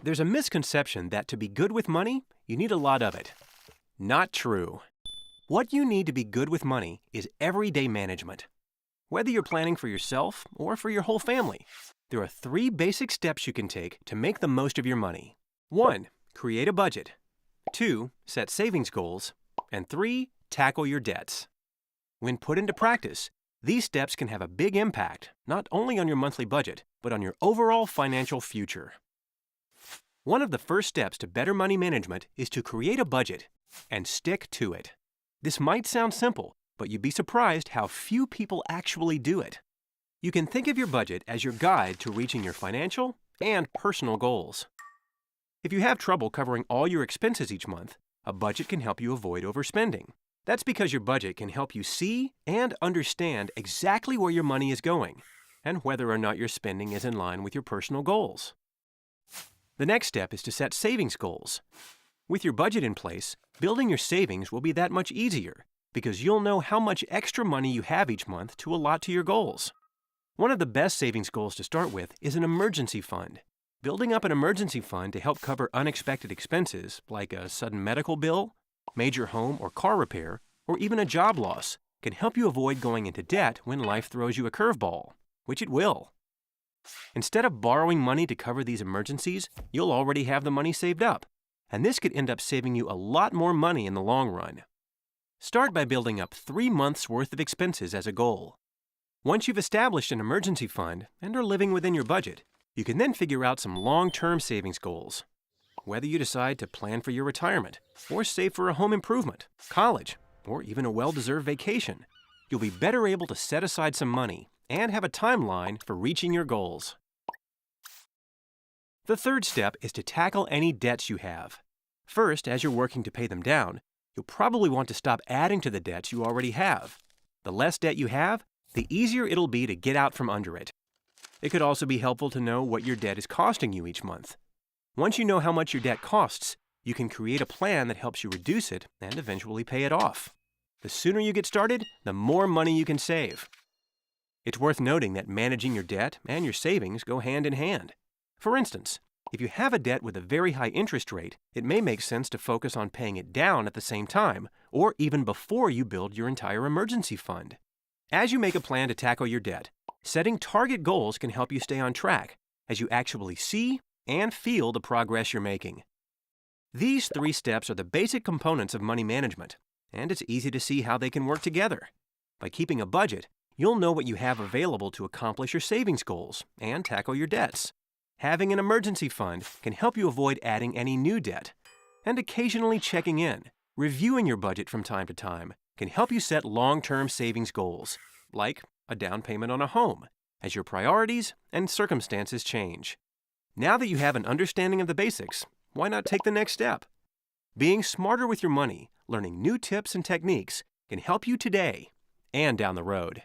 There's a misconception that to be good with money, you need a lot of it. Not true. What you need to be good with money is everyday management. Whether you're planning for yourself or for your whole family, there are 3 basic steps you can take to make the most of your money. 1. Create a budget. 2. Set savings goals. And 3. Tackle your debts. When put into practice, these steps can have a big impact, not only on your monthly budget, but on your overall financial future. One of the first steps to better money management is to create a budget and stick to it. This might sound simple, but you'd be surprised how few people actually do it. You can think of your budget as your guide to reaching your financial and personal goals. If you have trouble covering all your expenses each month, a budget can help you avoid overspending. That's because your budget can help you see and understand exactly where your money is going and whether or not your spending is in line with your personal goals. The next step is to set savings goals. With your budget in place, building your savings will be that much easier because you'll know how much extra money you have each month to allot to your goals. One of the best savings goals to start with is an emergency fund. Building up an emergency fund to help cover unexpected expenses like a sudden medical bill, major home or car repair, or even a job loss can help you avoid going into debt when life throws you a curveball, which it will. Instead of borrowing money to cover these emergencies, you'll already have the money saved up, and this could end up saving you a lot more money in the long run. Start by building up 3 months' worth of expenses as a goal. Once you've established an emergency fund and are living within your budget, you can then figure out some long-term savings goals. Whether you decide to plan for your retirement, or save for a home improvement, college, or even a well-deserved vacation, you'll be better able to set aside some money and have a timeline for reaching your goals. The third step is to tackle any debts you have. First, as you're working to pay them down, you'll probably want to stop adding to the debts you already have. The less debt you have, the easier it'll be to get out from under it. It could also be helpful to know what your debt is costing you each month. Once you know how much your debt costs, you can create a plan that helps you reduce it and eventually pay it off. The sooner you get started, the more money you can save. It's worth noting that managing your debt and your savings go hand in hand. For instance, if you have a debt with a very high interest rate, it may make sense to focus on paying it down at the same time, or even before you build your entire emergency fund. As you make a plan to tackle your debt, setting target goals can help you stay on track as you actually see and feel the progress you're making. These 3 steps are the basic components of money management, and it's easy to see how they can work together. By keeping a budget, you'll know what you have available to accomplish your savings goals and tackle your debts. Having an emergency fund can help you avoid adding any new debt. And occasionally checking in, reviewing your budget from time to time, can help you set long-term savings goals, like a down payment on a home, as your priorities and circumstances change. Now that you have an understanding of the basics, why not take the next step? Being smarter with your money, learning new tips and techniques, can help you today and down the road.